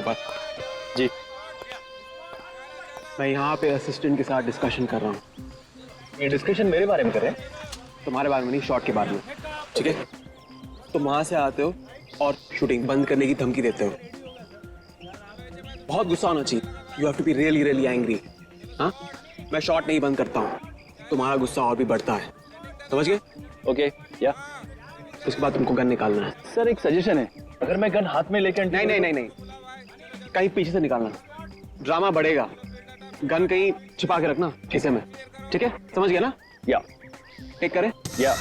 पास। जी। मैं यहाँ पे असिस्टेंट के साथ डिस्कशन कर रहा हूँ। ये डिस्कशन मेरे बारे में कर रहे हैं? तुम्हारे बारे में नहीं, शॉट के बारे में। ठीक है, तुम वहां से आते हो और शूटिंग बंद करने की धमकी देते हो। बहुत गुस्सा होना चाहिए। You have to be really really angry. हाँ, मैं शॉट नहीं बंद करता हूँ, तुम्हारा गुस्सा और भी बढ़ता है। समझ गए? ओके, या उसके बाद तुमको गन निकालना है। सर एक सजेशन है, अगर मैं गन हाथ में लेकर नहीं नहीं नहीं नहीं, कहीं पीछे से निकालना, ड्रामा बढ़ेगा। गन कहीं छिपा के रखना खीसे में। ठीक है, समझ गया ना? या टेक करे। या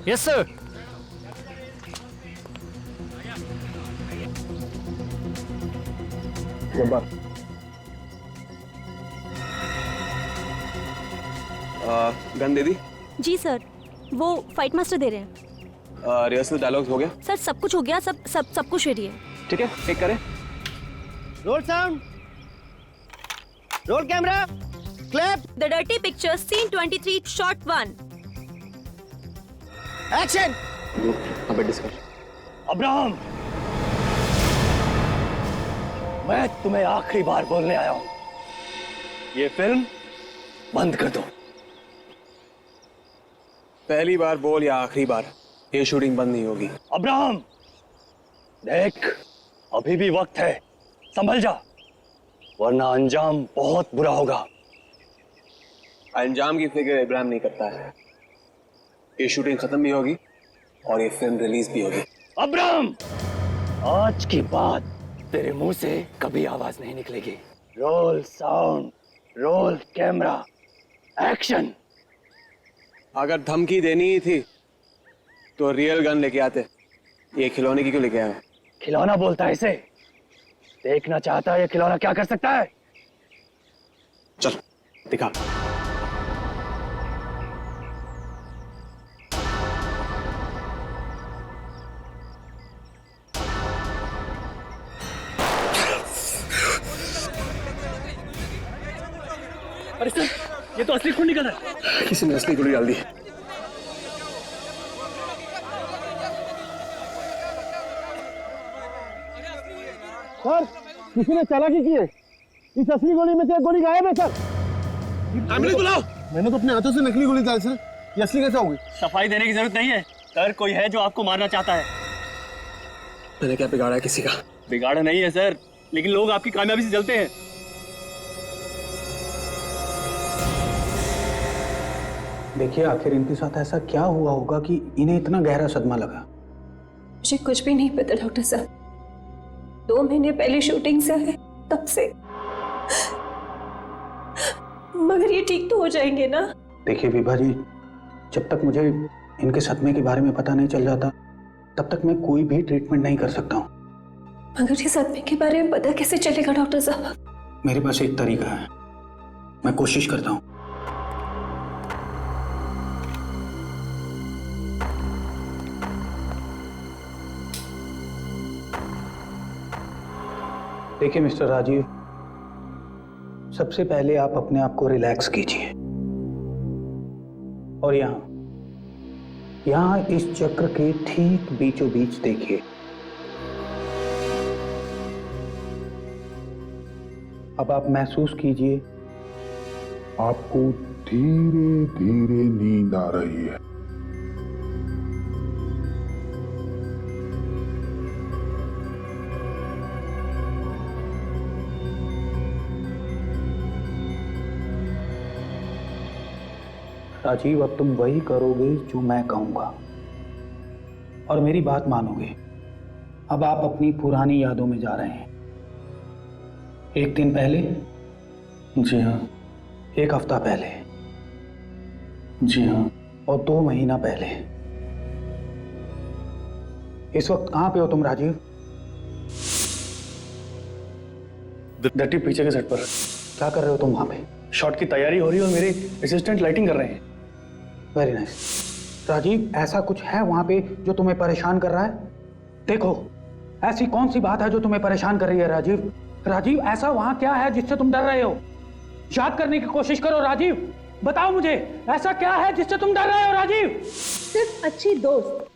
यस सर। गन दे दी। जी सर, वो फाइट मास्टर दे रहे हैं। रिहर्सल डायलॉग्स हो गया? सर सब कुछ हो गया, सब कुछ रेडी है। ठीक है, टेक करे। Roll sound, roll camera, clap, the dirty picture, scene 23, shot 1। Action. अबे डिस्कशन। अब्राहम, मैं तुम्हें आखिरी बार बोलने आया हूं, ये फिल्म बंद कर दो। पहली बार बोल या आखिरी बार, ये शूटिंग बंद नहीं होगी। अब्राहम देख, अभी भी वक्त है, संभल जा, वरना अंजाम बहुत बुरा होगा। अंजाम की फिक्र इब्राहिम नहीं करता है। ये शूटिंग खत्म भी होगी और ये फिल्म रिलीज भी होगी। अब्राहम, आज के बाद तेरे मुंह से कभी आवाज नहीं निकलेगी। Role sound, roll camera, action. अगर धमकी देनी ही थी तो रियल गन लेके आते, ये खिलौने की क्यों लेके आए? खिलौना बोलता है इसे? देखना चाहता है ये खिलौना क्या कर सकता है? चल दिखा। अरे सर, ये तो असली खून निकल रहा है। किसी ने असली गोली डाल दी। सर किसी ने चालाकी की है, इस असली गोली में से एक गोली गायब है सर। एम्बुलेंस बुलाओ। मैंने तो अपने हाथों से नकली गोली डाली सर, ये असली कैसे होगी? सफाई देने की जरूरत नहीं है सर, कोई है जो आपको मारना चाहता है। मैंने क्या बिगाड़ा है किसी का? बिगाड़ा नहीं है सर, लेकिन लोग आपकी कामयाबी से जलते हैं। देखिए, आखिर इनके साथ ऐसा क्या हुआ होगा कि इन्हें इतना गहरा सदमा लगा? मुझे कुछ भी नहीं पता डॉक्टर साहब, 2 महीने पहले शूटिंग से आए तब से। मगर ये ठीक तो हो जाएंगे ना? देखिए विभा जी, जब तक मुझे इनके सदमे के बारे में पता नहीं चल जाता तब तक मैं कोई भी ट्रीटमेंट नहीं कर सकता हूँ। मगर ये सदमे के बारे में पता कैसे चलेगा डॉक्टर साहब? मेरे पास एक तरीका है, मैं कोशिश करता हूँ। देखिए मिस्टर राजीव, सबसे पहले आप अपने आप को रिलैक्स कीजिए और यहां इस चक्र के ठीक बीचों बीच देखिए। अब आप महसूस कीजिए आपको धीरे धीरे नींद आ रही है। राजीव, अब तुम वही करोगे जो मैं कहूंगा और मेरी बात मानोगे। अब आप अपनी पुरानी यादों में जा रहे हैं। 1 दिन पहले, जी हाँ। 1 हफ्ता पहले, जी हाँ। और 2 महीना पहले। इस वक्त कहां पे हो तुम राजीव? डर्टी पीछे के सेट पर। क्या कर रहे हो तुम वहां पे? शॉट की तैयारी हो रही है और मेरे असिस्टेंट लाइटिंग कर रहे हैं। Very nice. राजीव, ऐसा कुछ है वहां पे जो तुम्हें परेशान कर रहा है? देखो, ऐसी कौन सी बात है जो तुम्हें परेशान कर रही है राजीव? राजीव, ऐसा वहां क्या है जिससे तुम डर रहे हो? याद करने की कोशिश करो राजीव। बताओ मुझे, ऐसा क्या है जिससे तुम डर रहे हो राजीव? सिर्फ अच्छी दोस्त।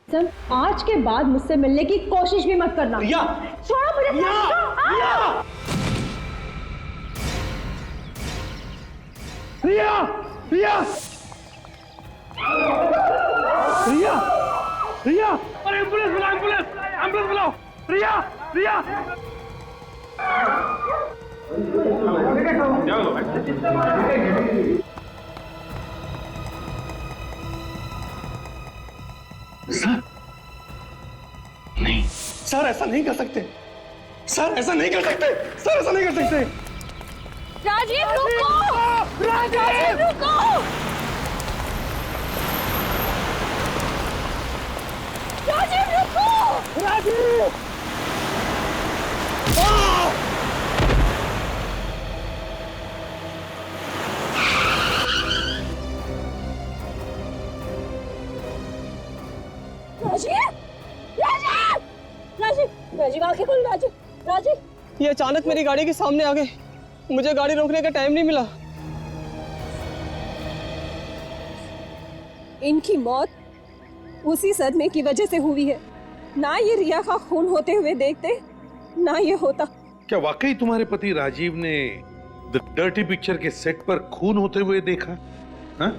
सर, आज के बाद मुझसे मिलने की कोशिश भी मत करना। रिया, छोड़ो मुझे। रिया, रिया, रिया, रिया, अरे एम्बुलेंस बुलाओ, एम्बुलेंस बुलाओ, रिया, रिया। सर नहीं, सर ऐसा नहीं कर सकते, सर ऐसा नहीं कर सकते, सर ऐसा नहीं कर सकते। राजीव रुको! राजीव रुको! राजीव रुको! राजीव, राजीव, राजीव, राजीव, राजीव आंखें खोल। राजीव, राजीव। ये अचानक मेरी गाड़ी के सामने आ गए, मुझे गाड़ी रोकने का टाइम नहीं मिला। इनकी मौत उसी सदमे की वजह से हुई है। ना ये रिया का खून होते हुए देखते, ना ये होता। क्या वाकई तुम्हारे पति राजीव ने द डर्टी पिक्चर के सेट पर खून होते हुए देखा? हाँ?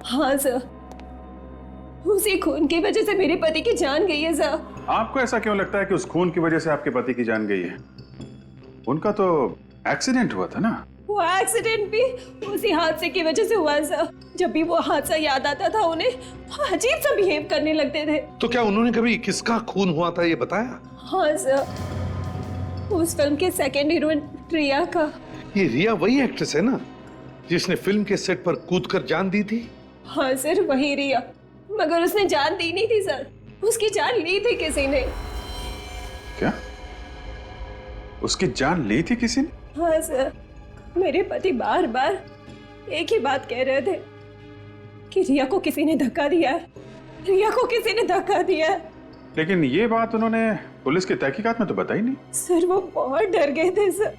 हाँ सर, उसी खून की वजह से मेरे पति की जान गई है सर। आपको ऐसा क्यों लगता है कि उस खून की वजह से आपके पति की जान गई है? उनका तो एक्सीडेंट हुआ था ना। वो एक्सीडेंट भी उसी हादसे की वजह से हुआ सर। जब भी वो हादसा याद आता था, उन्हें अजीब सा बिहेव करने लगते थे। तो क्या उन्होंने कभी किसका खून हुआ था ये बताया? हाँ सर, उस फिल्म के सेकंड हीरोइन रिया का। ये रिया वही एक्ट्रेस है ना जिसने फिल्म के सेट पर कूदकर जान दी थी? हाँ सर, वही रिया। मगर उसने जान दी नहीं थी सर, उसकी जान ली थी किसी ने। क्या? उसकी जान ली थी किसी ने? हाँ सर, मेरे पति बार बार एक ही बात कह रहे थे कि रिया को किसी ने धक्का दिया है, रिया को किसी ने धक्का दिया है। लेकिन ये बात उन्होंने पुलिस की तहकीकात में तो बताई नहीं। सर वो बहुत डर गए थे सर,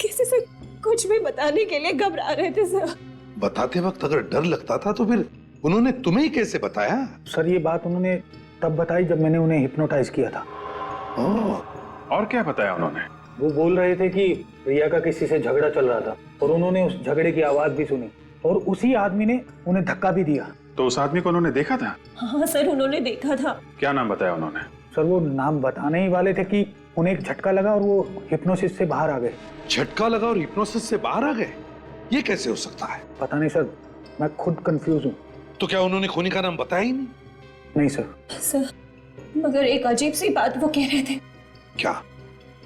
किसी से कुछ भी बताने के लिए घबरा रहे थे सर। बताते वक्त अगर डर लगता था तो फिर उन्होंने तुम्हें ही कैसे बताया? सर ये बात उन्होंने तब बताई जब मैंने उन्हें हिप्नोटाइज किया था। और क्या बताया उन्होंने? वो बोल रहे थे कि रिया का किसी से झगड़ा चल रहा था और उन्होंने उस झगड़े की आवाज भी सुनी और उसी आदमी ने उन्हें धक्का भी दिया। तो उस आदमी को उन्होंने देखा था? हाँ सर, उन्होंने देखा था। क्या नाम बताया उन्होंने? सर वो नाम बताने ही वाले थे कि उन्हें एक झटका लगा और वो हिप्नोसिस से बाहर आ गए। झटका लगा और हिप्नोसिस से बाहर आ गए? ये कैसे हो सकता है? पता नहीं सर, मैं खुद कंफ्यूज हूँ। तो क्या उन्होंने खूनी का नाम बताया ही नहीं? नहीं सर। सर मगर एक अजीब सी बात वो कह रहे थे। क्या?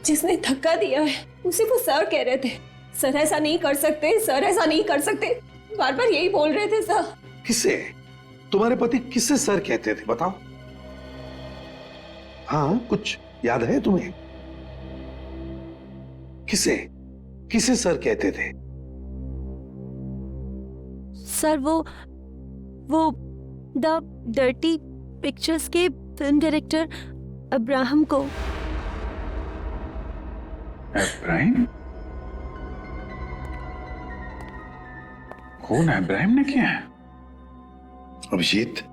जिसने धक्का दिया है उसे वो सर कह रहे थे। सर ऐसा नहीं कर सकते, सर ऐसा नहीं कर सकते, बार बार यही बोल रहे थे सर। किसे? तुम्हारे पति किसे सर कहते थे बताओ? हाँ, कुछ याद है तुम्हें? किसे किसे सर कहते थे? सर वो द डर्टी पिक्चर्स के फिल्म डायरेक्टर अब्राहम को। इब्राहिम? कौन है? इब्राहिम ने किया है? अभिजीत,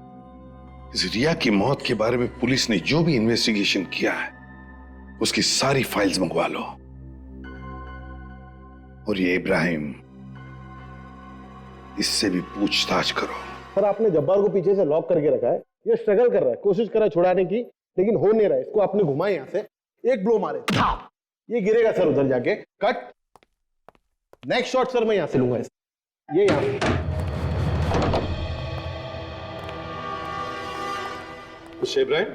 इस रिया की मौत के बारे में पुलिस ने जो भी इन्वेस्टिगेशन किया है उसकी सारी फाइल्स मंगवा लो। और ये इब्राहिम, इससे भी पूछताछ करो। सर आपने जब्बार को पीछे से लॉक करके रखा है, ये स्ट्रगल कर रहा है, कोशिश कर रहा है छुड़ाने की, लेकिन हो नहीं रहा है। इसको आपने घुमाया यहाँ से, एक ब्लो मारे, ये गिरेगा सर उधर जाके। कट। नेक्स्ट शॉट सर मैं यहाँ से लूंगा इसे, ये यहाँ से। इब्राहिम,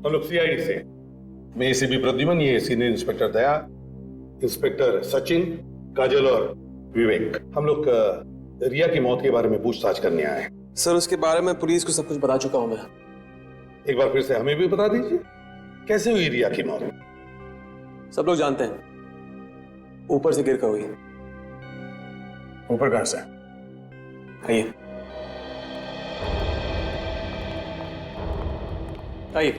हम लोग सीआईडी से, मैं एसीपी प्रद्युमन, ये सीनियर इंस्पेक्टर दया, इंस्पेक्टर सचिन, काजल और विवेक, हम लोग रिया की मौत के बारे में पूछताछ करने आए हैं। सर उसके बारे में पुलिस को सब कुछ बता चुका हूं मैं। एक बार फिर से हमें भी बता दीजिए, कैसे हुई रिया की मौत? सब लोग जानते हैं, ऊपर से गिर कर हुई। ऊपर कहां से? आइए आइए।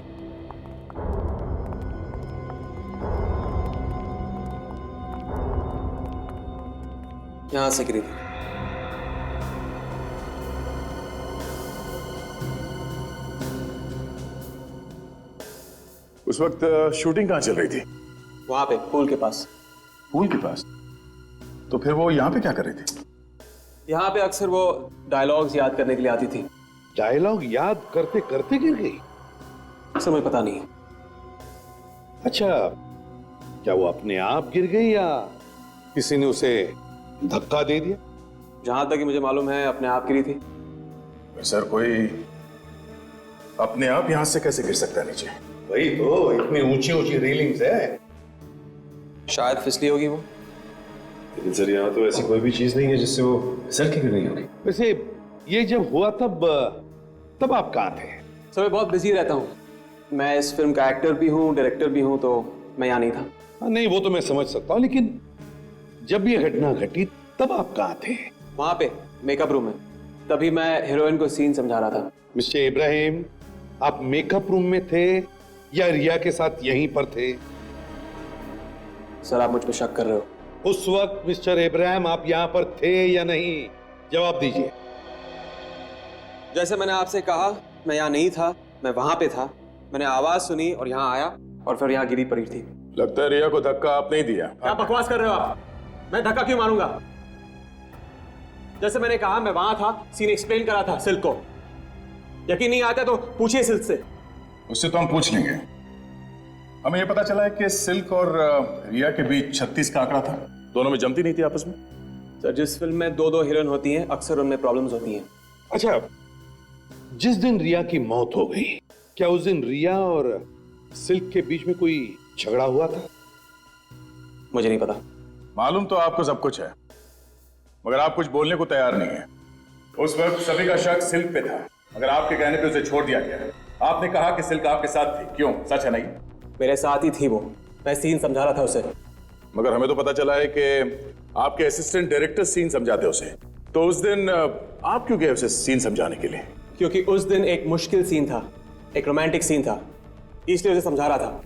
यहां से गिरी थी। उस वक्त शूटिंग कहाँ चल रही थी? वहां पे पूल के पास। पूल के पास? तो फिर वो यहाँ पे क्या कर रही थी? यहाँ पे अक्सर वो डायलॉग्स याद करने के लिए आती थी। डायलॉग याद करते करते गिर गई? सर मुझे पता नहीं। अच्छा, क्या वो अपने आप गिर गई या किसी ने उसे धक्का दे दिया? जहां तक कि मुझे मालूम है अपने आप गिरी थी। सर कोई अपने आप यहाँ से कैसे गिर सकता है नीचे? वही तो, इतनी ऊंची ऊंची रेलिंग्स है। शायद फिसली होगी वो। लेकिन सर यहाँ तो ऐसी कोई भी चीज नहीं है जिससे वो फिसल के गिर रही होगी। वैसे ये जब हुआ तब आप कहाँ थे? सर मैं बहुत बिजी रहता हूँ। मैं इस फिल्म का एक्टर भी हूँ, डायरेक्टर भी हूँ, तो मैं यहाँ नहीं था। हाँ, नहीं वो तो मैं समझ सकता हूँ, लेकिन जब ये घटना घटी तब आप कहाँ थे? वहां पे मेकअप रूम में। तभी मैं हीरोइन को सीन समझा रहा था। मिस्टर इब्राहिम, आप मेकअप रूम में थे या रिया के साथ यहीं पर थे? सर आप मुझ पर शक कर रहे हो? उस वक्त मिस्टर इब्राहिम आप यहाँ पर थे या नहीं? जवाब दीजिए। जैसे मैंने आपसे कहा, मैं यहाँ नहीं था, मैं वहां पे था। मैंने आवाज सुनी और यहाँ आया और फिर यहाँ गिरी पड़ी थी। लगता है रिया को धक्का आप नहीं दिया। क्या बकवास कर रहे हो आप? मैं धक्का क्यों मारूंगा? जैसे मैंने कहा मैं वहां था, सीन एक्सप्लेन करा था सिल्क को। यकीन नहीं आता तो पूछिए सिल्क से। उससे तो हम पूछ लेंगे। हमें यह पता चला है कि सिल्क और रिया के बीच 36 का आंकड़ा था। दोनों में जमती नहीं थी आपस में। सर जिस फिल्म में दो हीरोइन होती हैं, अक्सर उनमें प्रॉब्लम्स होती हैं। अच्छा, जिस दिन रिया की मौत हो गई, क्या उस दिन रिया और सिल्क के बीच में कोई झगड़ा हुआ था? मुझे नहीं पता। मालूम तो आपको सब कुछ है, मगर आप कुछ बोलने को तैयार नहीं है। उस वक्त सभी का शक सिल्क पे था, मगर आपके कहने पे उसे छोड़ दिया गया। आपने कहा कि सिल्क आपके साथ थी, क्यों? सच है नहीं? मेरे साथ ही थी वो। मैं सीन समझा रहा था उसे। मगर हमें तो पता चला है कि आपके असिस्टेंट डायरेक्टर सीन समझाते उसे। तो उस दिन आप क्यों गए उसे सीन समझाने के लिए? क्योंकि उस दिन एक मुश्किल सीन था, एक रोमांटिक सीन था, इसलिए उसे समझा रहा था।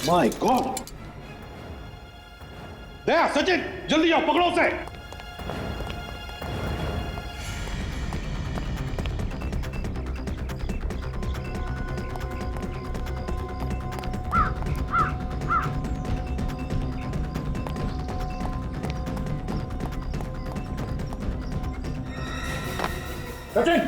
My God! दया, सचिन, जल्दी जाओ, पकड़ो उसे। सचिन!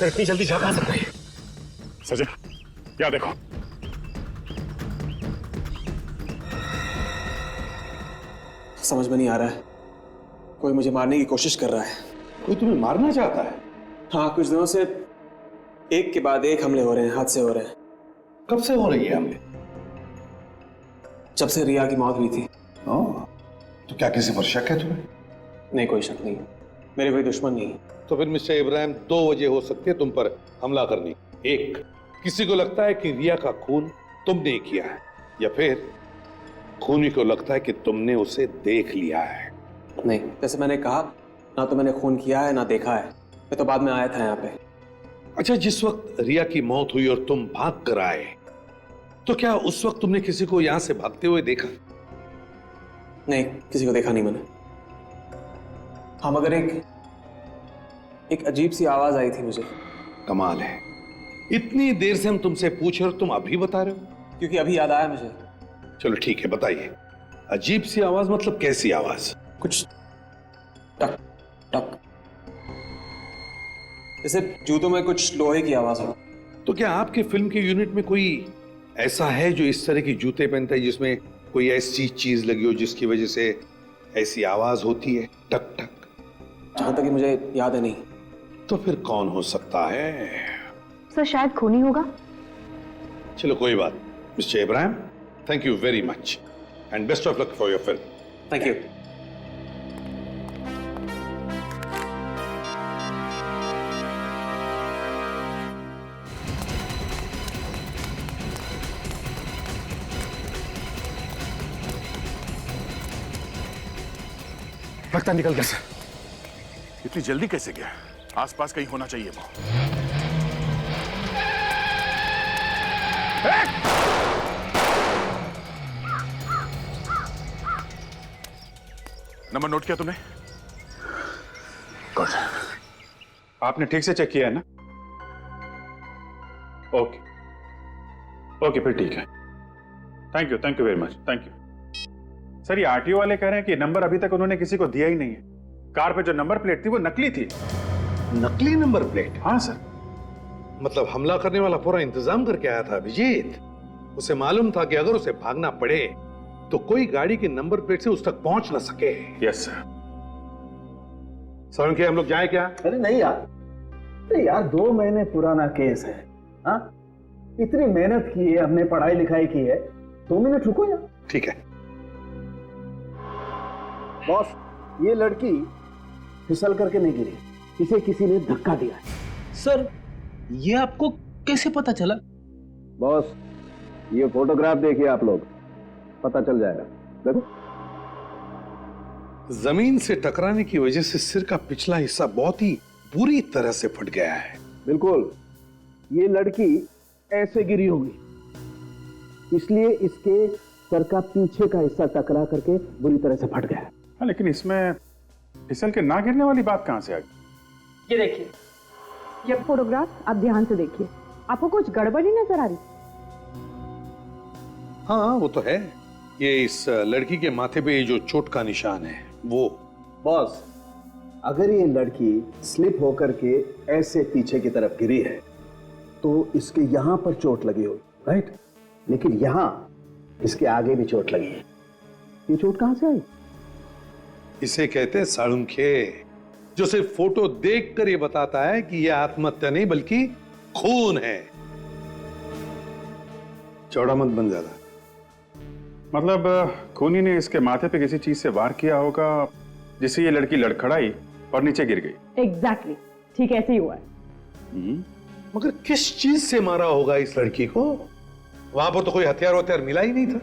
सर इतनी जल्दी जा कहां सकते हैं? सचिन, क्या देखो? समझ में नहीं आ रहा है। कोई मुझे मारने की कोशिश कर रहा है। कोई तुम्हें मारना चाहता है? हाँ, कुछ दिनों से एक के बाद एक हमले हो रहे हैं, हादसे हो रहे हैं। कब से हो रही है हमले? जब से रिया की मौत हुई थी। तो क्या किसी पर शक है तुम्हें? नहीं, कोई शक नहीं। मेरे कोई दुश्मन नहीं। तो फिर मिस्टर इब्राहिम, दो वजह हो सकती है तुम पर हमला करनी। एक, किसी को लगता है कि रिया का खून तुमने किया है, या फिर खूनी को लगता है कि तुमने उसे देख लिया है। नहीं, जैसे मैंने कहा, ना तो मैंने खून किया है ना देखा है। मैं तो बाद में आया था यहाँ पे। अच्छा, जिस वक्त रिया की मौत हुई और तुम भाग कर आए, तो क्या उस वक्त तुमने किसी को यहां से भागते हुए देखा? नहीं, किसी को देखा नहीं मैंने। हाँ, मगर एक अजीब सी आवाज आई थी मुझे। कमाल है, इतनी देर से हम तुमसे पूछ रहे हो, तुम अभी बता रहे हो? क्योंकि अभी याद आया मुझे। चलो ठीक है, बताइए। अजीब सी आवाज मतलब कैसी आवाज? कुछ टक टक, जैसे जूतों में कुछ लोहे की आवाज हो। तो क्या आपके फिल्म के यूनिट में कोई ऐसा है जो इस तरह की जूते पहनता है, जिसमें कोई ऐसी चीज लगी हो जिसकी वजह से ऐसी आवाज होती है, टक टक? जहां तक कि मुझे याद है नहीं। तो फिर कौन हो सकता है? सर शायद खूनी होगा। चलो कोई बात। Mister Ibrahim, thank you very much and best of luck for your film. Thank you. लगता निकल गया सर। इतनी जल्दी कैसे गया? आसपास कहीं होना चाहिए वो। नंबर नोट किया तुमने? गुड। आपने ठीक से चेक किया है ना? ओके ओके, फिर ठीक है। Thank you very much, thank you. Sir, ये आरटीओ वाले कह रहे हैं कि नंबर अभी तक उन्होंने किसी को दिया ही नहीं है। कार पे जो नंबर प्लेट थी वो नकली थी। नकली नंबर प्लेट? हाँ सर। मतलब हमला करने वाला पूरा इंतजाम करके आया था अभिजीत। उसे मालूम था कि अगर उसे भागना पड़े तो कोई गाड़ी के नंबर प्लेट से उस तक पहुंच ना सके। Yes sir. सोलंकी, हम लोग जाए क्या? अरे नहीं यार, अरे यार 2 महीने पुराना केस है। हाँ, इतनी मेहनत की है, हमने पढ़ाई लिखाई की है, 2 मिनट रुको यार। ठीक है बॉस, ये लड़की फिसल करके नहीं गिरी, इसे किसी ने धक्का दिया है। सर, ये आपको कैसे पता चला? बॉस, ये फोटोग्राफ देखिए आप लोग, पता चल जाएगा। देखो, जमीन से टकराने की वजह से सिर का पिछला हिस्सा बहुत ही बुरी तरह से फट गया है। बिल्कुल, ये लड़की ऐसे गिरी होगी, इसलिए इसके सर का पीछे का हिस्सा टकरा करके बुरी तरह से फट गया। हाँ, लेकिन इसमें फिसल के ना गिरने वाली बात कहां से आ गई? ये देखिए, ये फोटोग्राफ आप ध्यान से देखिए, आपको कुछ गड़बड़ नहीं नजर आ रही? हाँ, वो तो है। ये इस लड़की के माथे पे जो चोट का निशान है वो। बॉस, अगर ये लड़की स्लिप होकर के ऐसे पीछे की तरफ गिरी है तो इसके यहां पर चोट लगी होगी, राइट? लेकिन यहां इसके आगे भी चोट लगी है। ये चोट कहां से आई? इसे कहते हैं सालुंखे, जो सिर्फ फोटो देखकर ये बताता है कि यह आत्महत्या नहीं बल्कि खून है। चौड़ा मत बन ज्यादा। मतलब खूनी ने इसके माथे पे किसी चीज से वार किया होगा जिससे ये लड़की लड़खड़ाई और नीचे गिर गई। एग्जैक्टली, ठीक ऐसे ही हुआ है। मगर किस चीज से मारा होगा इस लड़की को? वहां पर तो कोई हथियार मिला ही नहीं था।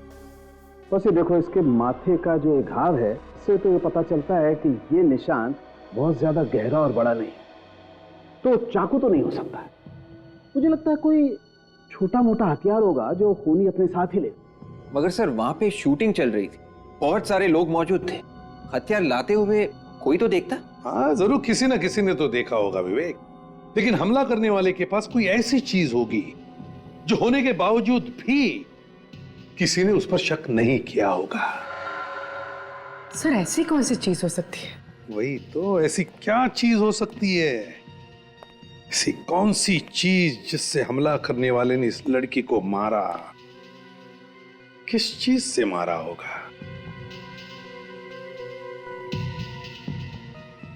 बस ये देखो, इसके माथे का जो घाव है, इससे तो ये पता चलता है कि ये निशान बहुत ज्यादा गहरा और बड़ा नहीं, तो चाकू तो नहीं हो सकता है। मुझे लगता है कोई छोटा मोटा हथियार होगा जो खूनी अपने साथ ही ले। मगर सर, वहां पे शूटिंग चल रही थी, बहुत सारे लोग मौजूद थे, हथियार लाते हुए कोई तो देखता। हाँ, जरूर किसी ना किसी ने तो देखा होगा विवेक, लेकिन हमला करने वाले के पास कोई ऐसी चीज होगी जो होने के बावजूद भी किसी ने उस पर शक नहीं किया होगा। सर, ऐसी कौन सी चीज हो सकती है? वही तो, ऐसी क्या चीज हो सकती है? ऐसी कौन सी चीज जिससे हमला करने वाले ने इस लड़की को मारा? किस चीज से मारा होगा?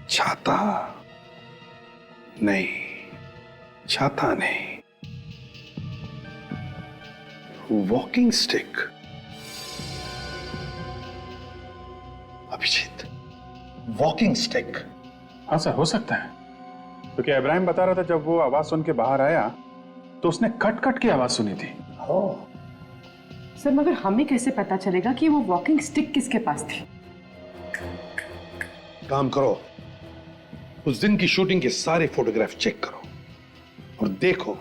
छाता नहीं, छाता नहीं, walking stick. Abhijit, walking stick. हाँ सर, हो सकता है, क्योंकि इब्राहिम बता रहा था जब वो आवाज सुन के बाहर आया तो उसने कट कट की आवाज सुनी थी। सर, मगर हमें कैसे पता चलेगा कि वो वॉकिंग स्टिक किसके पास थी? काम करो, उस दिन की शूटिंग के सारे फोटोग्राफ चेक करो और देखो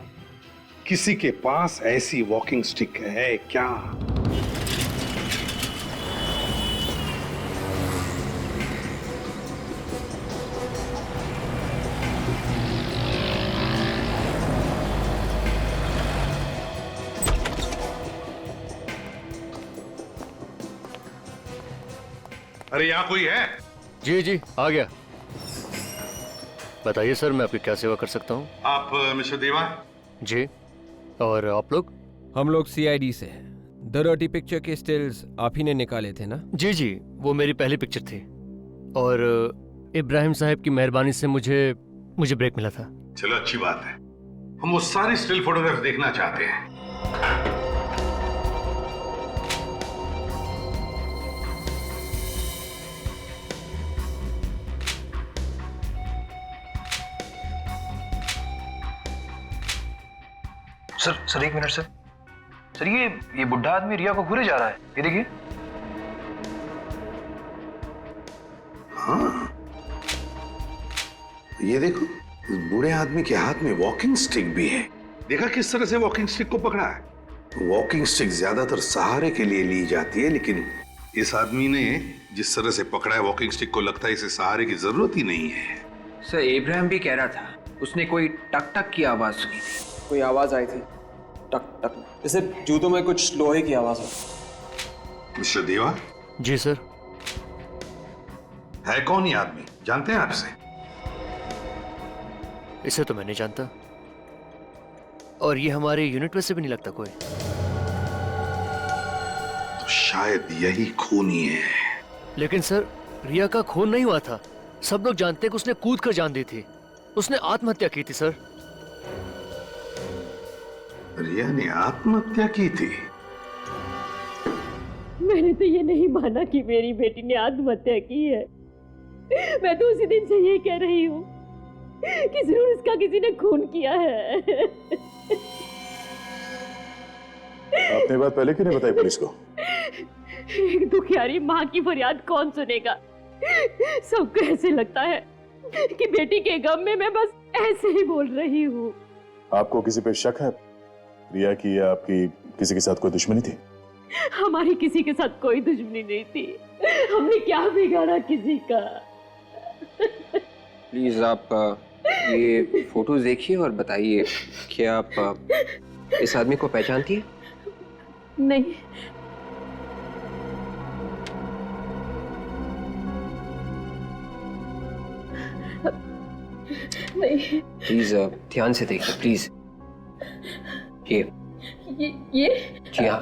किसी के पास ऐसी वॉकिंग स्टिक है क्या? अरे यहां कोई है? जी जी, आ गया। बताइए सर, मैं आपकी क्या सेवा कर सकता हूँ? आप मिस्टर देवा? जी। और आप लोग? हम लोग सीआईडी से हैं। द डर्टी पिक्चर के स्टिल्स आप ही ने निकाले थे ना? जी जी, वो मेरी पहली पिक्चर थी और इब्राहिम साहब की मेहरबानी से मुझे ब्रेक मिला था। चलो, अच्छी बात है। हम वो सारे स्टिल फोटोग्राफ देखना चाहते हैं। सर एक मिनट सर, ये बुढ़ा आदमी रिया को घूरे जा रहा है, ये देखिए। हाँ, ये देखो, इस बूढ़े आदमी के हाथ में वॉकिंग स्टिक भी है। देखा किस तरह से वॉकिंग स्टिक को पकड़ा है। वॉकिंग स्टिक ज्यादातर सहारे के लिए ली जाती है, लेकिन इस आदमी ने जिस तरह से पकड़ा है वॉकिंग स्टिक को, लगता है इसे सहारे की जरूरत ही नहीं है। सर इब्राहिम भी कह रहा था उसने कोई टक टक की आवाज सुनी थी। कोई आवाज आई थी, टक टक, जैसे जूतों में कुछ लोहे की आवाज हो। मिस्टर देवा। जी सर। है कौन ये आदमी, जानते हैं आपसे? इसे तो मैं नहीं जानता, और ये हमारे यूनिट में से भी नहीं लगता कोई। तो शायद यही खूनी है। लेकिन सर, रिया का खून नहीं हुआ था। सब लोग जानते हैं कि उसने कूद कर जान दी थी। उसने आत्महत्या की थी सर। रिया ने आत्महत्या की थी? मैंने तो ये नहीं माना कि मेरी बेटी ने आत्महत्या की है। मैं तो उसी दिन से ये कह रही हूँ कि जरूर इसका किसी ने खून किया है। आपने बात पहले क्यों नहीं बताई पुलिस को? एक दुखियारी माँ की फरियाद कौन सुनेगा? सबको ऐसे लगता है कि बेटी के गम में मैं बस ऐसे ही बोल रही हूँ। आपको किसी पे शक है रिया की, या आपकी किसी के साथ कोई दुश्मनी थी? हमारी किसी के साथ कोई दुश्मनी नहीं थी। हमने क्या बिगाड़ा किसी का? प्लीज आप ये फोटोज देखिए और बताइए कि आप इस आदमी को पहचानती है? नहीं। नहीं। प्लीज ध्यान से देखिए प्लीज। ये जी हाँ।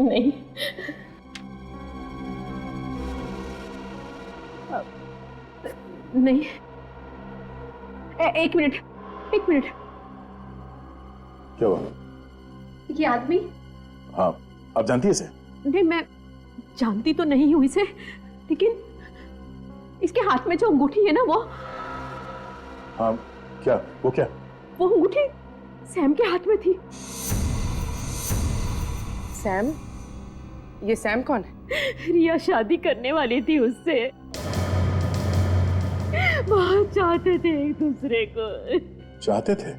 नहीं। नहीं। एक मिनट। क्या हुआ? ये आदमी? हाँ, आप जानती है इसे? नहीं, मैं जानती तो नहीं हूँ इसे, लेकिन इसके हाथ में जो अंगूठी है ना वो। हाँ, क्या? वो क्या? वो अंगूठी सैम के हाथ में थी। सैम? ये सैम कौन है? रिया शादी करने वाली थी उससे। बहुत चाहते थे एक दूसरे को। चाहते थे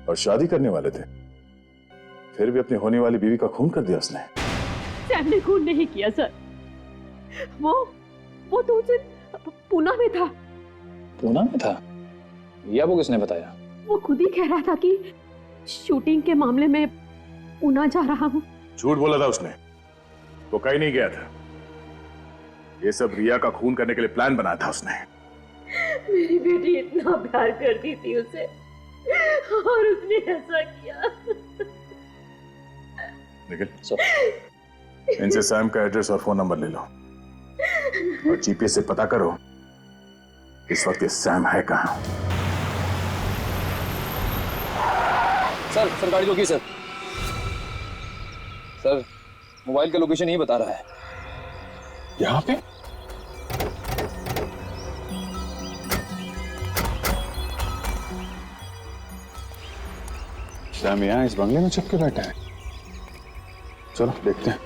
और शादी करने वाले थे, फिर भी अपनी होने वाली बीवी का खून कर दिया उसने। सैम ने खून नहीं किया सर। वो तो उस दिन पूना में था। पूना में था? या वो किसने बताया? वो खुद ही कह रहा था कि शूटिंग के मामले में पूना जा रहा हूँ। झूठ बोला था उसने, वो कहीं नहीं गया था। ये सब रिया का खून करने के लिए प्लान बनाया था उसने। मेरी बेटी इतना प्यार करती थी उसे, और उसने ऐसा किया। निखिल, इनसे सैम का एड्रेस और फोन नंबर ले लो और जीपीएस से पता करो इस वक्त ये सैम है कहां। सर गाड़ी रोकी सर। सर मोबाइल का लोकेशन ही बता रहा है। यहाँ पे? सैम यहाँ इस बंगले में छुप के बैठा है। चलो देखते हैं।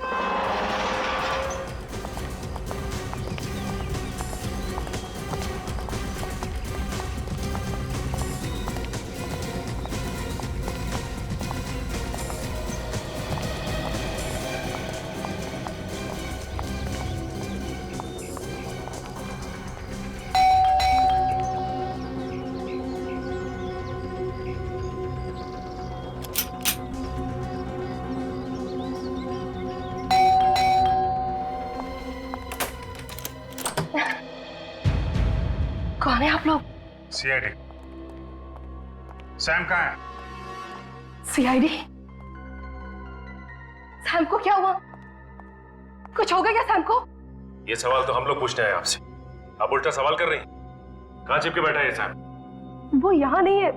कौन है आप लोग? सीआईडी। सैम कहाँ है? सीआईडी? सैम को क्या हुआ? कुछ हो गया क्या सैम को? ये सवाल तो हम लोग पूछने आए आपसे, आप उल्टा सवाल कर रही हैं। कहाँ चिपके बैठा है ये सैम? वो यहाँ नहीं है,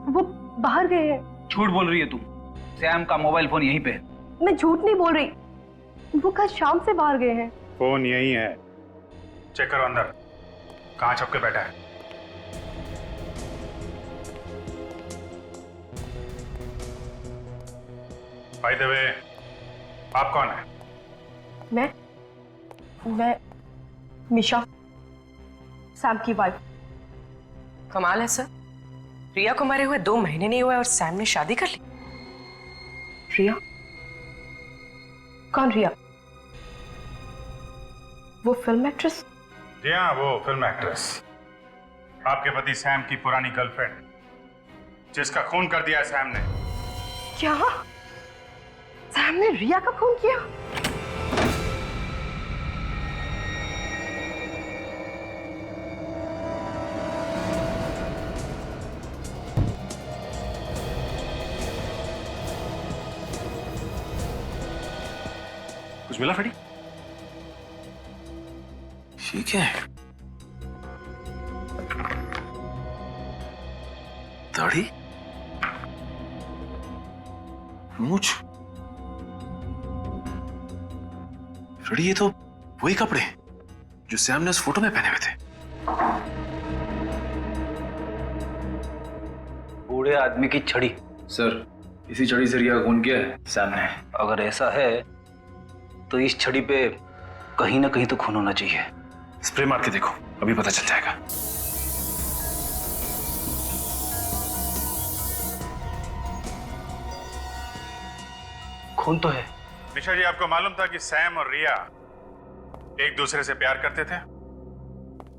वो बाहर गए हैं। झूठ बोल रही है तुम। सैम का मोबाइल फोन यहीं पे है। मैं झूठ नहीं बोल रही, वो कल शाम से बाहर गए हैं। फोन यही है, चेक करो अंदर कहाँ छुपके बैठा है। बाय द वे, आप कौन है? मैं मिशा, सैम की वाइफ। कमाल है सर, रिया को मरे हुए 2 महीने नहीं हुए और सैम ने शादी कर ली। रिया? कौन रिया? वो फिल्म एक्ट्रेस? जी हाँ, वो फिल्म एक्ट्रेस, आपके पति सैम की पुरानी गर्लफ्रेंड, जिसका खून कर दिया है सैम ने। क्या? सैम ने रिया का खून किया? कुछ मिला फ्रेडी? ठीक है। दाढ़ी, मूंछ, फ्रेडी, ये तो वही कपड़े जो सैम ने उस फोटो में पहने हुए थे। बूढ़े आदमी की छड़ी। सर, इसी छड़ी से रिया खून किया है सैम ने। अगर ऐसा है तो इस छड़ी पे कहीं ना कहीं तो खून होना चाहिए। स्प्रे मार के देखो, अभी पता चल जाएगा। खून तो है। निशा जी, आपको मालूम था कि सैम और रिया एक दूसरे से प्यार करते थे?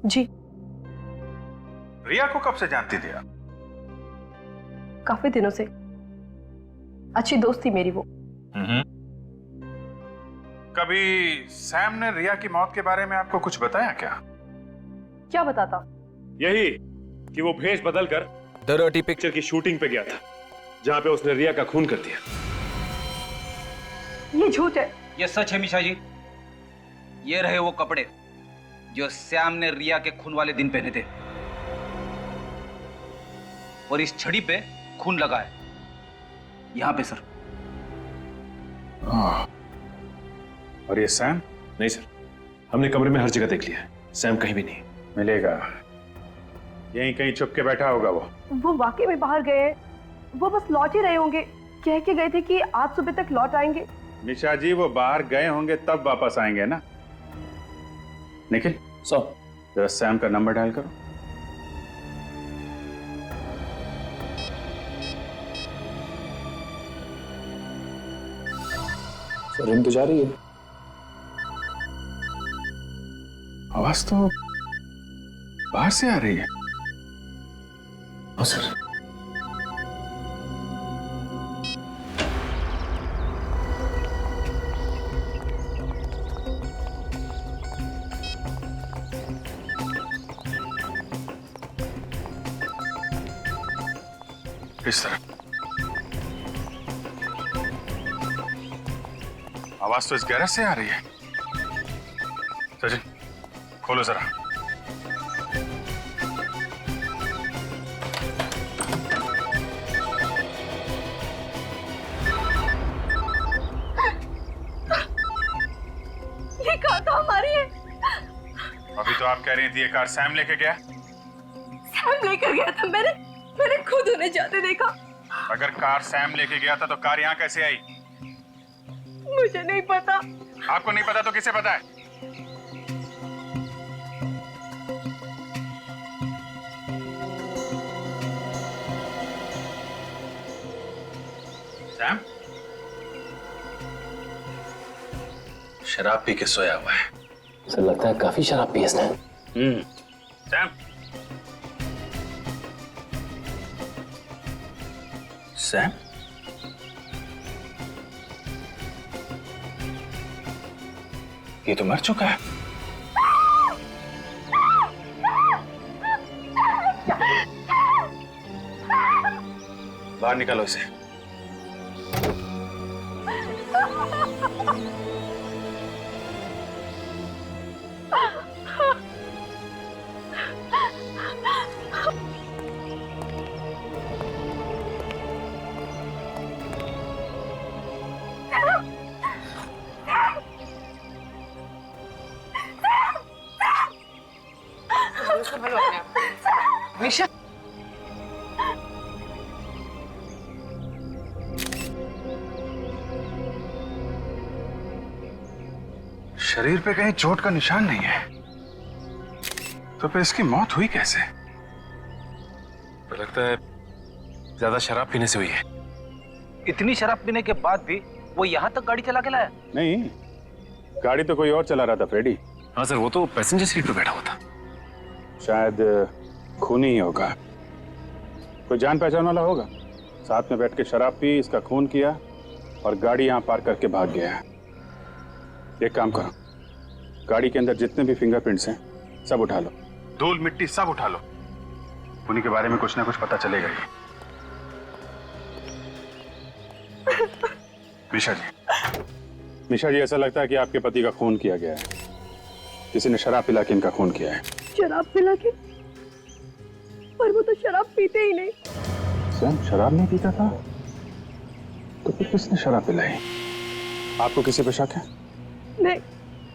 जी। रिया को कब से जानती थी आप? काफी दिनों से, अच्छी दोस्त थी मेरी वो। कभी सैम ने रिया की मौत के बारे में आपको कुछ बताया क्या? क्या बताता? यही कि वो भेष बदलकर द डर्टी पिक्चर की शूटिंग पे गया था, जहां पे उसने रिया का खून कर दिया। ये झूठ है। ये सच है मिशा जी। ये रहे वो कपड़े जो सैम ने रिया के खून वाले दिन पहने थे, और इस छड़ी पे खून लगा है, यहां पे सर। और ये सैम? नहीं सर, हमने कमरे में हर जगह देख लिया है, सैम कहीं भी नहीं मिलेगा। यहीं कहीं छुप के बैठा होगा वो वाकई में बाहर गए हैं। वो बस लौट ही रहे होंगे, कह के गए थे कि आज सुबह तक लौट आएंगे। निशा जी, वो बाहर गए होंगे तब वापस आएंगे ना। निखिल, जरा सैम का नंबर डायल करो। सर, रिंग तो जा रही है। आवाज तो बाहर से आ रही है। हाँ सर। इस तरफ आवाज तो इस गैरेज से आ रही है। सचिन, खोलो जरा। ये कार तो हमारी है। अभी तो आप कह रही थी ये कार सैम लेके गया। सैम लेकर गया था, मैंने खुद उन्हें जाते देखा। अगर कार सैम लेके गया था तो कार यहाँ कैसे आई? मुझे नहीं पता। आपको नहीं पता तो किसे पता है? सैम शराब पी के सोया हुआ है। सर, लगता है काफी शराब पी इसने। सैम, सैम, ये तो मर चुका है। बाहर निकालो इसे। संभालो अपने आप। निशा, शरीर पे कहीं चोट का निशान नहीं है। तो फिर इसकी मौत हुई कैसे? तो लगता है ज्यादा शराब पीने से हुई है। इतनी शराब पीने के बाद भी वो यहाँ तक गाड़ी चला के लाया? नहीं, गाड़ी तो कोई और चला रहा था फ्रेडी। हाँ सर, वो तो पैसेंजर सीट पे बैठा हुआ था। शायद खूनी ही होगा, कोई जान पहचान वाला होगा। साथ में बैठ के शराब पी, इसका खून किया और गाड़ी यहाँ पार्क करके भाग गया है। एक काम करो, गाड़ी के अंदर जितने भी फिंगरप्रिंट्स हैं सब उठा लो, धूल मिट्टी सब उठा लो। उन्हीं के बारे में कुछ ना कुछ पता चलेगा ही। मिशा जी, ऐसा लगता है कि आपके पति का खून किया गया है। किसी ने शराब पिला के इनका खून किया है। शराब पिला के? पर वो तो शराब पीते ही नहीं। सैम शराब नहीं पीता था? तो फिर किसने शराब पिलाई? आपको किसी पे शक है? नहीं,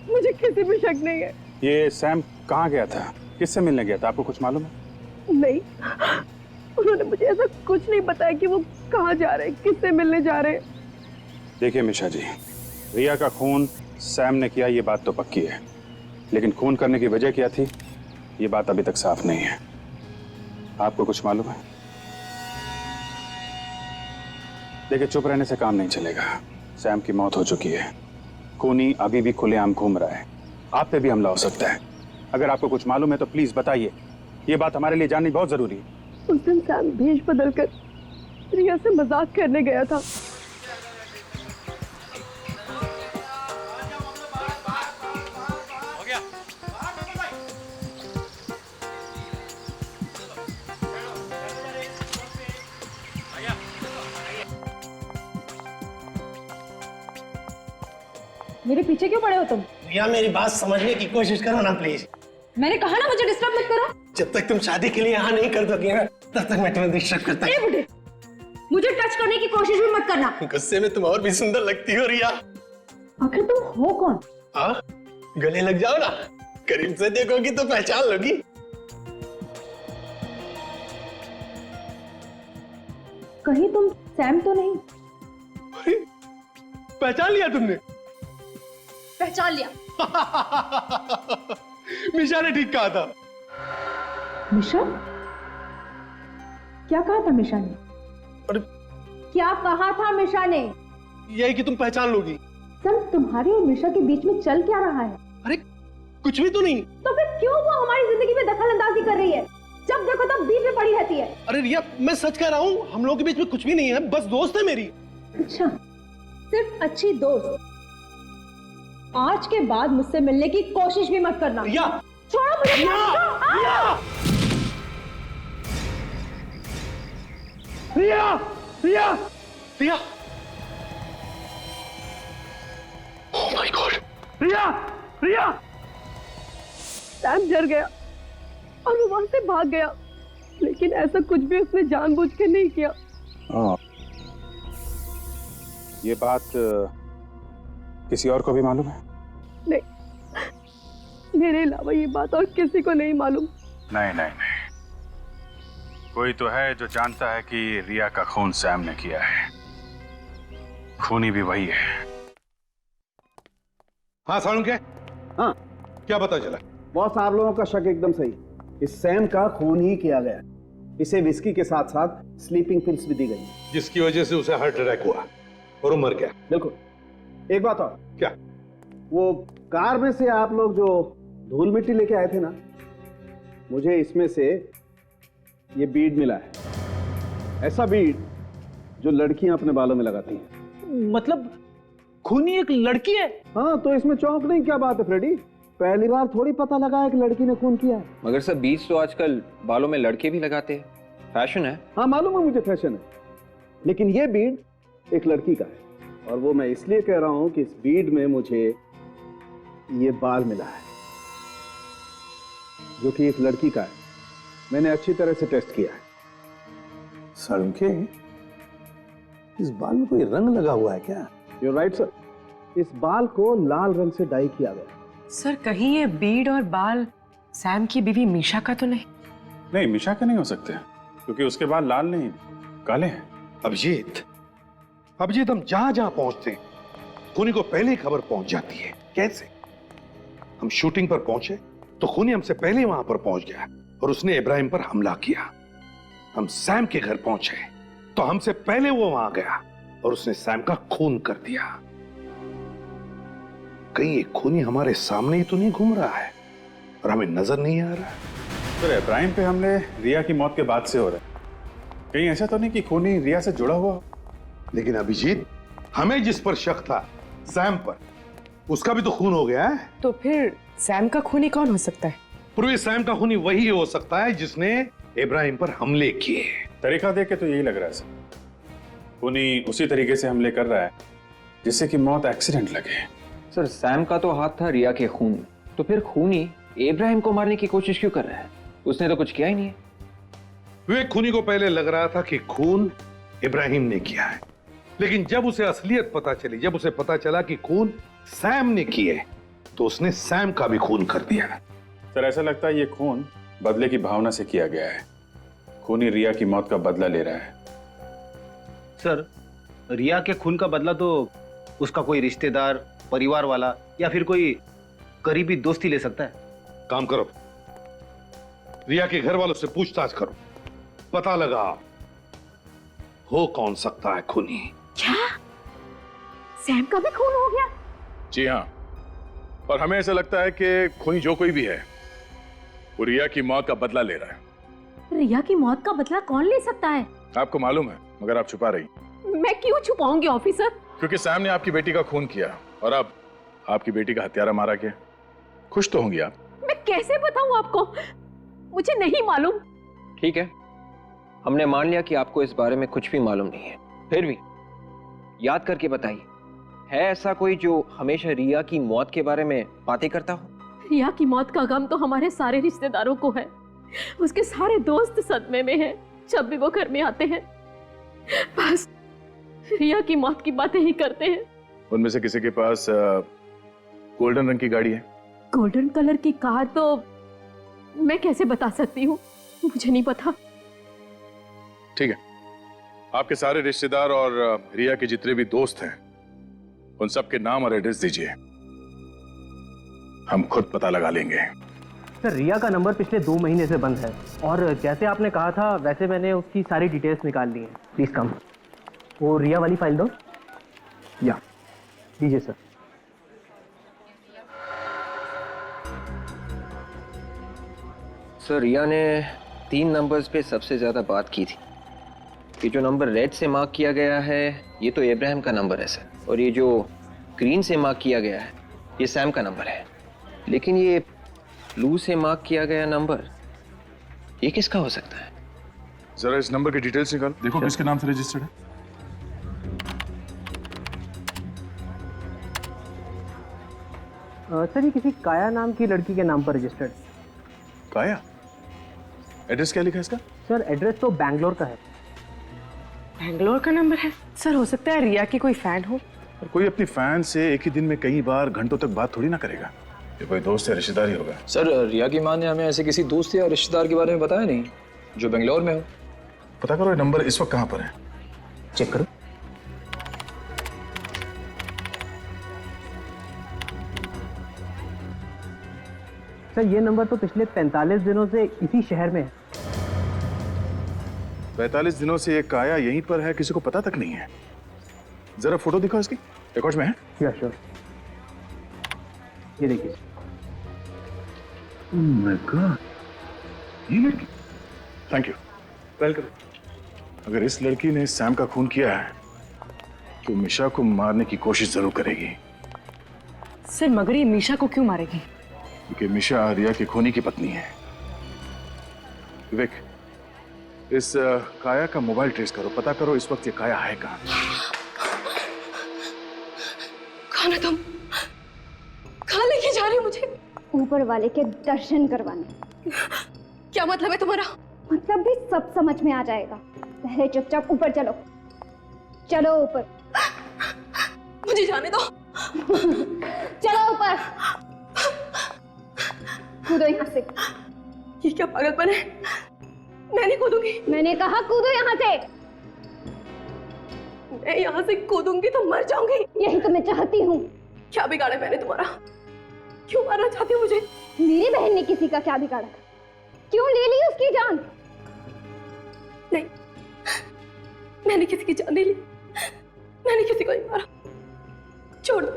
मुझे किसी पे शक नहीं है। ये सैम कहाँ गया था, किससे मिलने गया था, आपको कुछ मालूम है? नहीं, उन्होंने मुझे ऐसा कुछ नहीं बताया कि वो कहाँ जा रहे हैं, किससे मिलने जा रहे हैं। देखिए मिशा जी, रिया का खून सैम ने किया, ये बात तो पक्की है, लेकिन खून करने की वजह क्या थी, ये बात अभी तक साफ नहीं है। आपको कुछ मालूम है? देखिए, चुप रहने से काम नहीं चलेगा। सैम की मौत हो चुकी है, खूनी अभी भी खुलेआम घूम रहा है, आप पे भी हमला हो सकता है। अगर आपको कुछ मालूम है तो प्लीज बताइए, ये बात हमारे लिए जाननी बहुत जरूरी है। उस दिन सैम भेष बदलकर रिया से मजाक करने गया था। मेरे पीछे क्यों पड़े हो तुम? रिया, मेरी बात समझने की कोशिश करो ना प्लीज। मैंने कहा ना मुझे डिस्टर्ब मत करो। जब तक तुम शादी के लिए यहाँ नहीं कर दोगे ना, तब तक मैं तुम्हें डिस्टर्ब करता ए बुढ़े, मुझे टच करने की कोशिश भी मत करना। गुस्से में तुम और भी सुंदर लगती हो रिया। आखिर तुम हो कौन? हाँ, गले लग जाओ ना, करीब से देखोगी तो पहचान लोगी। कहीं तुम सैम तो नहीं? पहचान लिया तुमने? पहचान लिया। मिशा ने ठीक कहा था। मिशा? क्या कहा था मिशा ने? क्या कहा था मिशा ने? यही कि तुम पहचान लोगी। सर, तुम्हारे और मिशा के बीच में चल क्या रहा है? अरे कुछ भी तो नहीं। तो फिर क्यों वो हमारी जिंदगी में दखल अंदाजी कर रही है? जब देखो तब बीच में पड़ी रहती है। अरे रिया, मैं सच कह रहा हूँ, हम लोगों के बीच में कुछ भी नहीं है, बस दोस्त है मेरी। अच्छा, सिर्फ अच्छी दोस्त। आज के बाद मुझसे मिलने की कोशिश भी मत करना। रिया, छोड़ो मुझे। Riya, Riya, Riya, Riya, oh my God, Riya, Riya. Sam डर गया और वो वहां से भाग गया, लेकिन ऐसा कुछ भी उसने जानबूझ के नहीं किया। ये बात किसी और को भी मालूम है? नहीं, मेरे अलावा ये बात और किसी को नहीं मालूम। नहीं नहीं नहीं, कोई तो है जो जानता है कि रिया का खून सैम ने किया है। खूनी भी वही है। हाँ सालुंके, हाँ क्या पता चला? बॉस, आप लोगों का शक एकदम सही। इस सैम का खून ही किया गया। इसे विस्की के साथ साथ स्लीपिंग पिल्स भी दी गई, जिसकी वजह से उसे हार्ट अटैक हुआ और वो मर गया। बिल्कुल। एक बात और। क्या? वो कार में से आप लोग जो धूल मिट्टी लेके आए थे ना, मुझे इसमें से ये बीड मिला है। ऐसा बीड जो लड़कियां अपने बालों में लगाती हैं। मतलब खूनी एक लड़की है? हाँ, तो इसमें चौंकने की क्या बात है फ्रेडी? पहली बार थोड़ी पता लगा है कि लड़की ने खून किया है। मगर सर, बीज तो आजकल बालों में लड़के भी लगाते हैं, फैशन है। हाँ मालूम है मुझे, फैशन है, लेकिन ये बीड एक लड़की का है। और वो मैं इसलिए कह रहा हूं कि इस बीड में मुझे ये बाल मिला है जो कि एक लड़की का है। मैंने अच्छी तरह से टेस्ट किया है। सालुंके, इस बाल में कोई रंग लगा हुआ है क्या? You're right, sir. इस बाल को लाल रंग से डाई किया गया। सर, कहीं ये बीड और बाल सैम की बीवी मीशा का तो नहीं? नहीं, मीशा के नहीं हो सकते, क्योंकि उसके बाल लाल नहीं काले हैं। अभिजीत, हम जहां जहां पहुंचते हैं, खूनी को पहले ही खबर पहुंच जाती है। कैसे? हम शूटिंग पर पहुंचे तो खूनी हमसे पहले वहां पर पहुंच गया और उसने इब्राहिम पर हमला किया। हम सैम के घर पहुंचे तो हमसे पहले वो वहां गया और उसने सैम का खून कर दिया। कहीं एक खूनी हमारे सामने ही तो नहीं घूम रहा है और हमें नजर नहीं आ रहा है। सर इब्राहिम पे हमले रिया की मौत के बाद से हो रहा है। कहीं ऐसा तो नहीं कि खूनी रिया से जुड़ा हुआ? लेकिन अभिजीत, हमें जिस पर शक था सैम पर, उसका भी तो खून हो गया है। तो फिर सैम का खूनी कौन हो सकता है? पूरे सैम का खूनी वही हो सकता है जिसने इब्राहिम पर हमले किए। तरीका देख के तो यही लग रहा है सर। खूनी उसी तरीके से हमले कर रहा है जिससे कि मौत एक्सीडेंट लगे। सर सैम का तो हाथ था रिया के खून में, तो फिर खूनी इब्राहिम को मारने की कोशिश क्यों कर रहा है? उसने तो कुछ किया ही नहीं है। विवेक, खूनी को पहले लग रहा था कि खून इब्राहिम ने किया है, लेकिन जब उसे असलियत पता चली, जब उसे पता चला कि खून सैम ने किए, तो उसने सैम का भी खून कर दिया। सर ऐसा लगता है ये खून बदले की भावना से किया गया है। खूनी रिया की मौत का बदला ले रहा है। सर रिया के खून का बदला तो उसका कोई रिश्तेदार, परिवार वाला या फिर कोई करीबी दोस्त ही ले सकता है। काम करो, रिया के घर वालों से पूछताछ करो, पता लगा हो कौन सकता है खूनी। क्या सैम का भी खून हो गया? जी हाँ, और हमें ऐसा लगता है कि खूनी जो कोई भी है वो रिया की मौत का बदला ले रहा है। रिया की मौत का बदला कौन ले सकता है? आपको मालूम है, मगर आप छुपा रही। मैं क्यों छुपाऊंगी ऑफिसर? क्योंकि सैम ने आपकी बेटी का खून किया और अब आपकी बेटी का हत्यारा मारा गया। खुश तो होंगी आप। मैं कैसे बताऊं आपको, मुझे नहीं मालूम। ठीक है, हमने मान लिया कि आपको इस बारे में कुछ भी मालूम नहीं है। फिर भी याद करके बताइए, है ऐसा कोई जो हमेशा रिया की मौत के बारे में बातें करता हो? रिया की मौत का गम तो हमारे सारे रिश्तेदारों को है। उसके सारे दोस्त सदमे में हैं। जब भी वो घर में आते हैं बस रिया की मौत की बातें ही करते हैं। उनमें से किसी के पास गोल्डन रंग की गाड़ी है? गोल्डन कलर की कार तो मैं कैसे बता सकती हूँ, मुझे नहीं पता। ठीक है, आपके सारे रिश्तेदार और रिया के जितने भी दोस्त हैं उन सब के नाम और एड्रेस दीजिए, हम खुद पता लगा लेंगे। सर रिया का नंबर पिछले 2 महीने से बंद है और जैसे आपने कहा था वैसे मैंने उसकी सारी डिटेल्स निकाल ली हैं। Please come. वो रिया वाली फाइल दो। या दीजिए सर। सर रिया ने 3 नंबर्स पे सबसे ज्यादा बात की थी। ये जो नंबर रेड से मार्क किया गया है ये तो इब्राहिम का नंबर है सर, और ये जो ग्रीन से मार्क किया गया है ये सैम का नंबर है। लेकिन ये ब्लू से मार्क किया गया नंबर ये किसका हो सकता है? जरा इस नंबर की डिटेल्स निकाल, देखो किसके नाम से रजिस्टर्ड है। सर ये किसी काया नाम की लड़की के नाम पर रजिस्टर्ड। काया? एड्रेस क्या लिखा है इसका? सर एड्रेस तो बैंगलोर का है। बैंगलोर का नंबर है? सर हो सकता है रिया की कोई फैन हो। और कोई अपनी फैन से एक ही दिन में कई बार घंटों तक बात थोड़ी ना करेगा। ये कोई दोस्त या रिश्तेदार ही होगा। सर रिया की मां ने हमें ऐसे किसी दोस्त या रिश्तेदार के बारे में बताया नहीं जो बेंगलोर में हो। पता करो ये नंबर इस वक्त कहां पर है। चेक करो। सर ये नंबर तो पिछले 45 दिनों से इसी शहर में है। 45 दिनों से ये काया यहीं पर है, किसी को पता तक नहीं है। जरा फोटो दिखाओ इसकी, रिकॉर्ड में है? या श्योर। ये देखिए। ओह माय गॉड, ये लड़की। Thank you, welcome. अगर इस लड़की ने सैम का खून किया है तो मिशा को मारने की कोशिश जरूर करेगी। सर मगर ये मीशा को क्यों मारेगी? क्योंकि मिशा रिया की खूनी की पत्नी है। विवेक, इस काया का मोबाइल ट्रेस करो, पता करो इस वक्त ये काया है कहाँ। कौन है तुम? कहाँ लेके जा रही हो मुझे? ऊपर वाले के दर्शन करवाने। क्या मतलब है तुम्हारा? मतलब भी सब समझ में आ जाएगा। पहले चुपचाप ऊपर चलो। चलो ऊपर। मुझे जाने दो। चलो ऊपर। कूदो यहाँ से। ये क्या पागलपन है? मैं नहीं कूदूंगी। मैंने कहा कूदो यहाँ से। मैं यहाँ से कूदूंगी तो मर जाऊंगी। यही तो मैं चाहती हूँ। क्या बिगाड़ा मैंने तुम्हारा? क्यों मारना चाहती हो मुझे? मेरी बहन ने किसी का क्या बिगाड़ा था? क्यों ले ली उसकी जान? नहीं, मैंने किसी की जान नहीं ली, मैंने किसी को नहीं मारा। छोड़ दो।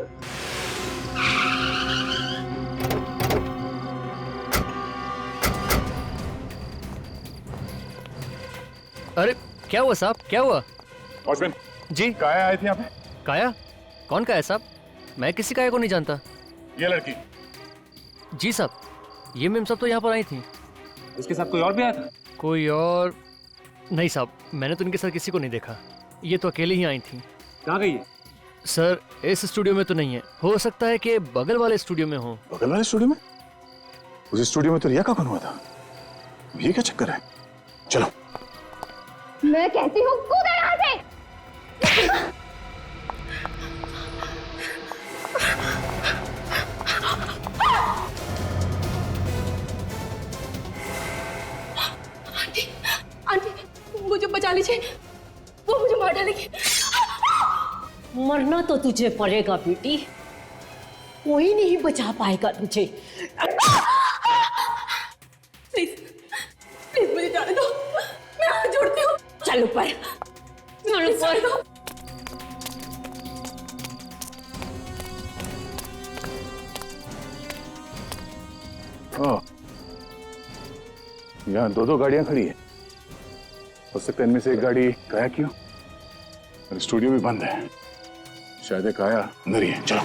अरे क्या हुआ साहब, क्या हुआ? वॉचमैन जी, काया आए थे यहाँ पे? काया? कौन काया साहब? मैं किसी काया को नहीं जानता। ये लड़की? जी साहब, ये मैम सब तो यहाँ पर आई थी। इसके साथ कोई और भी आया था? कोई और नहीं साहब, मैंने तो इनके साथ किसी को नहीं देखा। ये तो अकेले ही आई थी। कहाँ गई है? सर इस स्टूडियो में तो नहीं है, हो सकता है कि बगल वाले स्टूडियो में हो। बगल वाले स्टूडियो में? उस स्टूडियो में तो रिया का कौन हुआ था? ये क्या चक्कर है? चलो। मैं कहती हूँ कूदो यहाँ से। आंटी, आंटी, मुझे बचा लीजिए, वो मुझे मार डालेगी। मरना तो तुझे पड़ेगा बेटी, कोई नहीं बचा पाएगा तुझे। प्लीज, प्लीज मुझे जाने दो, मैं हाथ जोड़ती हूँ। चल ऊपर, चल ऊपर। यहाँ दो गाड़ियां खड़ी है, हो सकता है इनमें से एक गाड़ी काया की हो, और स्टूडियो भी बंद है, शायद काया अंदर ही है। चलो।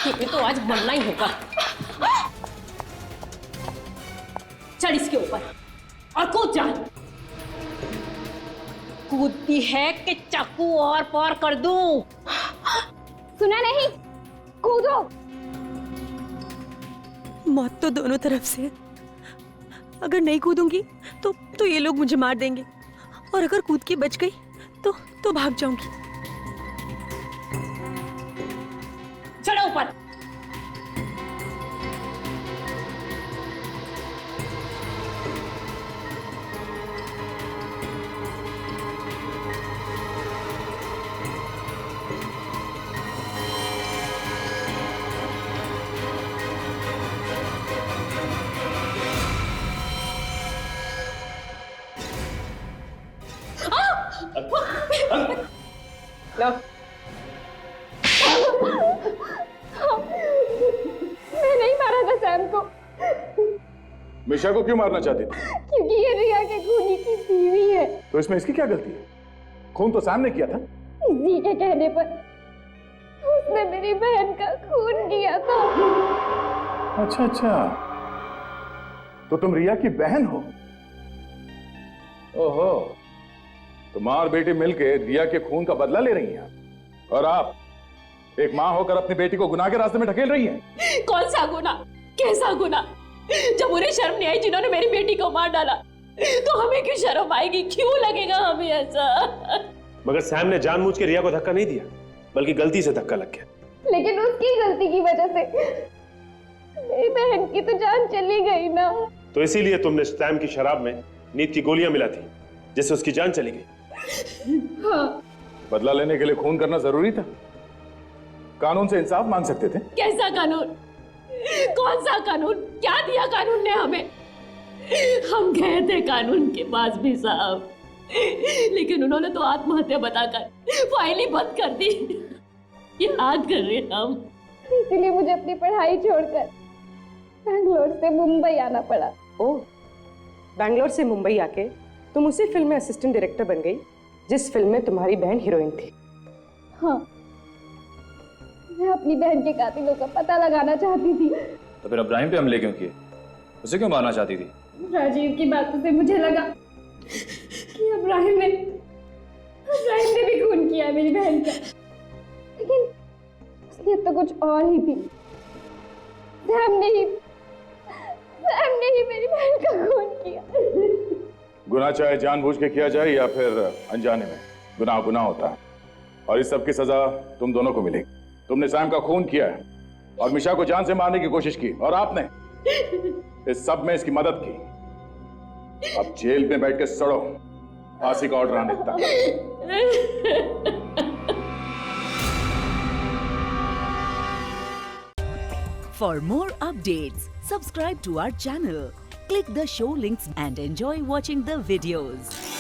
तुम्हें तो आज मरना ही होगा। चल इसके ऊपर और कूद जा। कूदती है कि चाकू और पार कर दूं? सुना नहीं, कूदो। मौत तो दोनों तरफ से है। अगर नहीं कूदूंगी तो ये लोग मुझे मार देंगे, और अगर कूद के बच गई तो भाग जाऊंगी। चलो ऊपर। लो। मैं नहीं मारा था सैम को। मिशा को क्यों मारना चाहती थी? क्योंकि ये रिया के खूनी की बीवी है। तो इसमें इसकी क्या गलती है? खून तो सैम ने किया था। इसी के कहने पर उसने मेरी बहन का खून किया था। अच्छा अच्छा, तो तुम रिया की बहन हो? ओहो, तो माँ और बेटी मिलकर रिया के खून का बदला ले रही हैं, और आप एक माँ होकर अपनी बेटी को गुनाह के रास्ते में ढकेल रही हैं। कौन सा गुनाह, कैसा गुनाह? जब उन्हें शर्म नहीं आई जिन्होंने मेरी बेटी को मार डाला, तो हमें क्यों शर्म आएगी? क्यों लगेगा हमें ऐसा? मगर सैम ने जानबूझ के रिया को धक्का नहीं दिया, बल्कि गलती से धक्का लग गया। लेकिन उसकी गलती की वजह से मेरी बहन की तो जान चली गई ना। तो इसीलिए तुमने सैम की शराब में नींद की गोलियां मिला थी, जिससे उसकी जान चली गई। हाँ। बदला लेने के लिए खून करना जरूरी था? कानून से इंसाफ मांग सकते थे। कैसा कानून? कौन सा कानून? क्या दिया कानून ने हमें? हम गए थे कानून के पास भी साहब, लेकिन उन्होंने तो आत्महत्या बताकर फाइल ही बंद कर दी। याद कर रहे हम। इसीलिए मुझे अपनी पढ़ाई छोड़कर बैंगलोर से मुंबई आना पड़ा। ओह, बैंगलोर से मुंबई आके तुम उसी फिल्म में असिस्टेंट डायरेक्टर बन गई जिस फिल्म में तुम्हारी बहन हीरोइन थी। हाँ, मैं अपनी बहन के कातिलों का पता लगाना चाहती थी। तो फिर इब्राहिम पे हमले क्यों किए? उसे क्यों मारना चाहती थी? राजीव की बातों से मुझे लगा कि इब्राहिम ने भी खून किया मेरी बहन का, लेकिन उसने तो कुछ और ही थी। सैम ने ही मेरी बहन का खून किया। गुनाह चाहे जानबूझ के किया जाए या फिर अनजाने में, गुनाह गुनाह होता है, और इस सब की सजा तुम दोनों को मिलेगी। तुमने सैम का खून किया है और मिशा को जान से मारने की कोशिश की, और आपने इस सब में इसकी मदद की। अब जेल में बैठ के सड़ो, फांसी का ऑर्डर आने तक। 「 」 「 「 「 「 」 « 」 « 」 « 」 « 」 « 」 « 」 « 」 « 」 « 」 « 」 « 」 « 」 « 」 « 」 « 」 « 」 « 」 « 」 « 」 « 」 « 」 « 」 « 」 « 」 « For more updates, subscribe to our channel, click the show links and enjoy watching the videos.